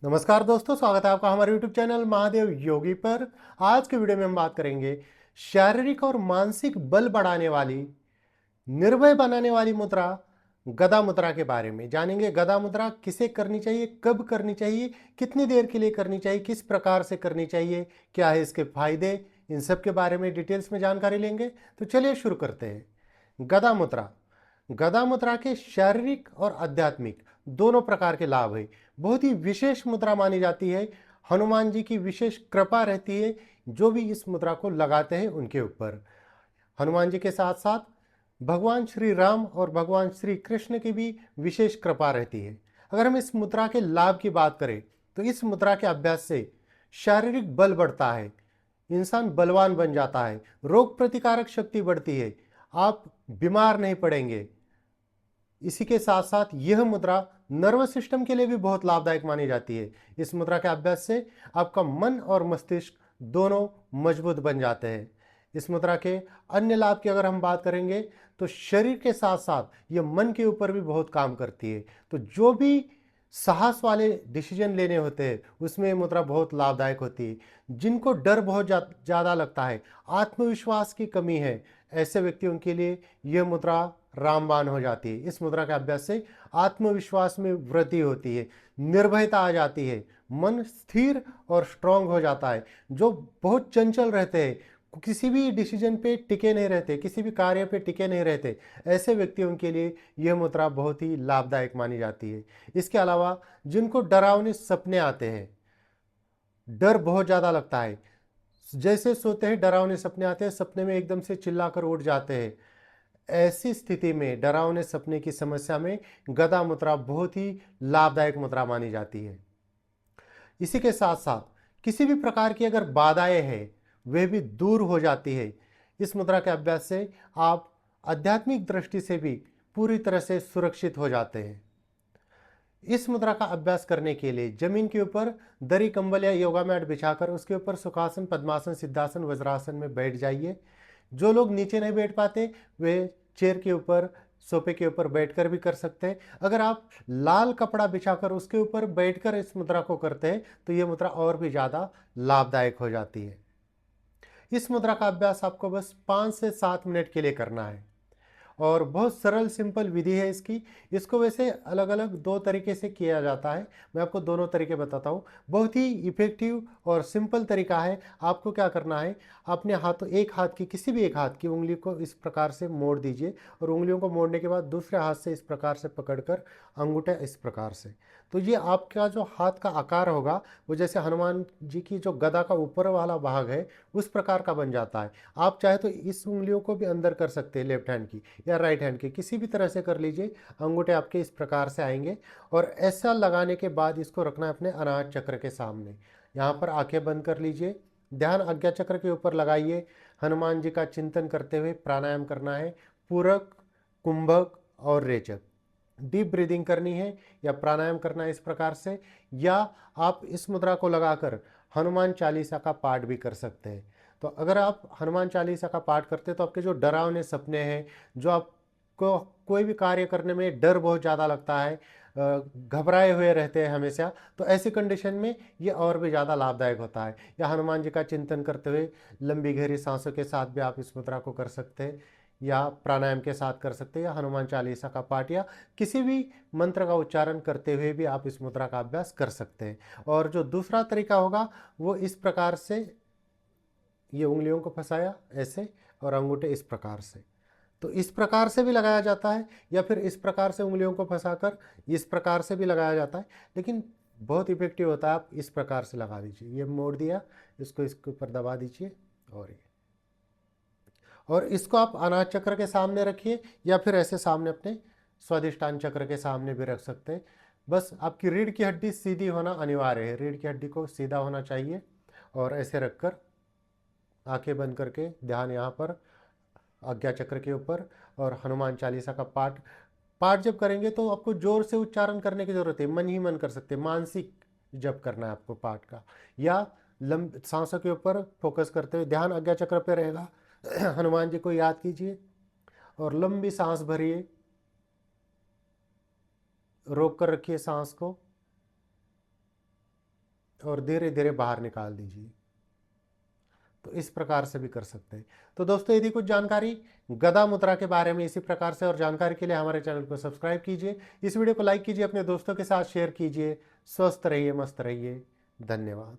नमस्कार दोस्तों, स्वागत है आपका हमारे YouTube चैनल महादेव योगी पर। आज के वीडियो में हम बात करेंगे शारीरिक और मानसिक बल बढ़ाने वाली, निर्भय बनाने वाली मुद्रा गदा मुद्रा के बारे में। जानेंगे गदा मुद्रा किसे करनी चाहिए, कब करनी चाहिए, कितनी देर के लिए करनी चाहिए, किस प्रकार से करनी चाहिए, क्या है इसके फायदे, इन सब के बारे में डिटेल्स में जानकारी लेंगे। तो चलिए शुरू करते हैं। गदा मुद्रा। गदा मुद्रा के शारीरिक और आध्यात्मिक दोनों प्रकार के लाभ है। बहुत ही विशेष मुद्रा मानी जाती है। हनुमान जी की विशेष कृपा रहती है जो भी इस मुद्रा को लगाते हैं उनके ऊपर। हनुमान जी के साथ साथ भगवान श्री राम और भगवान श्री कृष्ण की भी विशेष कृपा रहती है। अगर हम इस मुद्रा के लाभ की बात करें तो इस मुद्रा के अभ्यास से शारीरिक बल बढ़ता है, इंसान बलवान बन जाता है, रोग प्रतिकारक शक्ति बढ़ती है, आप बीमार नहीं पड़ेंगे। इसी के साथ साथ यह मुद्रा नर्वस सिस्टम के लिए भी बहुत लाभदायक मानी जाती है। इस मुद्रा के अभ्यास से आपका मन और मस्तिष्क दोनों मजबूत बन जाते हैं। इस मुद्रा के अन्य लाभ की अगर हम बात करेंगे तो शरीर के साथ साथ यह मन के ऊपर भी बहुत काम करती है। तो जो भी साहस वाले डिसीजन लेने होते हैं उसमें यह मुद्रा बहुत लाभदायक होती है। जिनको डर बहुत ज़्यादा लगता है, आत्मविश्वास की कमी है, ऐसे व्यक्तियों के लिए यह मुद्रा रामबाण हो जाती है। इस मुद्रा के अभ्यास से आत्मविश्वास में वृद्धि होती है, निर्भयता आ जाती है, मन स्थिर और स्ट्रांग हो जाता है। जो बहुत चंचल रहते हैं, किसी भी डिसीजन पे टिके नहीं रहते, किसी भी कार्य पे टिके नहीं रहते, ऐसे व्यक्तियों के लिए यह मुद्रा बहुत ही लाभदायक मानी जाती है। इसके अलावा जिनको डरावने सपने आते हैं, डर बहुत ज़्यादा लगता है, जैसे सोते हैं डरावने सपने आते हैं, सपने में एकदम से चिल्लाकर उठ जाते हैं, ऐसी स्थिति में डरावने सपने की समस्या में गदा मुद्रा बहुत ही लाभदायक मुद्रा मानी जाती है। इसी के साथ साथ किसी भी प्रकार की अगर बाधाएं हैं वे भी दूर हो जाती है। इस मुद्रा के अभ्यास से आप आध्यात्मिक दृष्टि से भी पूरी तरह से सुरक्षित हो जाते हैं। इस मुद्रा का अभ्यास करने के लिए जमीन के ऊपर दरी कंबल या योगा मैट बिछाकर उसके ऊपर सुखासन, पद्मासन, सिद्धासन, वज्रासन में बैठ जाइए। जो लोग नीचे नहीं बैठ पाते वे चेयर के ऊपर, सोफे के ऊपर बैठकर भी कर सकते हैं। अगर आप लाल कपड़ा बिछाकर उसके ऊपर बैठकर इस मुद्रा को करते हैं तो ये मुद्रा और भी ज़्यादा लाभदायक हो जाती है। इस मुद्रा का अभ्यास आपको बस 5 से 7 मिनट के लिए करना है और बहुत सरल सिंपल विधि है इसकी। इसको वैसे अलग अलग दो तरीके से किया जाता है, मैं आपको दोनों तरीके बताता हूँ। बहुत ही इफेक्टिव और सिंपल तरीका है। आपको क्या करना है, अपने हाथों, एक हाथ की, किसी भी एक हाथ की उंगली को इस प्रकार से मोड़ दीजिए और उंगलियों को मोड़ने के बाद दूसरे हाथ से इस प्रकार से पकड़कर अंगूठे इस प्रकार से, तो ये आपका जो हाथ का आकार होगा वो जैसे हनुमान जी की जो गदा का ऊपर वाला भाग है उस प्रकार का बन जाता है। आप चाहे तो इस उंगलियों को भी अंदर कर सकते हैं, लेफ्ट हैंड की या राइट हैंड की, किसी भी तरह से कर लीजिए। अंगूठे आपके इस प्रकार से आएंगे और ऐसा लगाने के बाद इसको रखना है अपने अनाहत चक्र के सामने। यहाँ पर आंखें बंद कर लीजिए, ध्यान आज्ञा चक्र के ऊपर लगाइए। हनुमान जी का चिंतन करते हुए प्राणायाम करना है, पूरक, कुंभक और रेचक। डीप ब्रीदिंग करनी है या प्राणायाम करना है इस प्रकार से, या आप इस मुद्रा को लगाकर हनुमान चालीसा का पाठ भी कर सकते हैं। तो अगर आप हनुमान चालीसा का पाठ करते हैं तो आपके जो डरावने सपने हैं, जो आपको कोई भी कार्य करने में डर बहुत ज़्यादा लगता है, घबराए हुए रहते हैं हमेशा, तो ऐसी कंडीशन में ये और भी ज़्यादा लाभदायक होता है। या हनुमान जी का चिंतन करते हुए लंबी गहरी सांसों के साथ भी आप इस मुद्रा को कर सकते हैं, या प्राणायाम के साथ कर सकते हैं, या हनुमान चालीसा का पाठ या किसी भी मंत्र का उच्चारण करते हुए भी आप इस मुद्रा का अभ्यास कर सकते हैं। और जो दूसरा तरीका होगा वो इस प्रकार से, ये उंगलियों को फंसाया ऐसे और अंगूठे इस प्रकार से, तो इस प्रकार से भी लगाया जाता है, या फिर इस प्रकार से उंगलियों को फंसाकर इस प्रकार से भी लगाया जाता है। लेकिन बहुत इफेक्टिव होता है आप इस प्रकार से लगा दीजिए। ये मोड़ दिया, इसको इसके ऊपर दबा दीजिए और ये, और इसको आप अनाहत चक्र के सामने रखिए या फिर ऐसे सामने अपने स्वादिष्टान चक्र के सामने भी रख सकते हैं। बस आपकी रीढ़ की हड्डी सीधी होना अनिवार्य है, रीढ़ की हड्डी को सीधा होना चाहिए। और ऐसे रखकर आंखें बंद करके ध्यान यहाँ पर आज्ञा चक्र के ऊपर, और हनुमान चालीसा का पाठ पाठ जब करेंगे तो आपको जोर से उच्चारण करने की जरूरत है, मन ही मन कर सकते हैं। मानसिक जप करना है आपको पाठ का, या लंब सांसों के ऊपर फोकस करते हुए ध्यान आज्ञा चक्र पे रहेगा। हनुमान जी को याद कीजिए और लंबी सांस भरिए, रोक कर रखिए सांस को, और धीरे धीरे बाहर निकाल दीजिए। तो इस प्रकार से भी कर सकते हैं। तो दोस्तों, यदि कुछ जानकारी गदा मुद्रा के बारे में इसी प्रकार से और जानकारी के लिए हमारे चैनल को सब्सक्राइब कीजिए, इस वीडियो को लाइक कीजिए, अपने दोस्तों के साथ शेयर कीजिए। स्वस्थ रहिए, मस्त रहिए। धन्यवाद।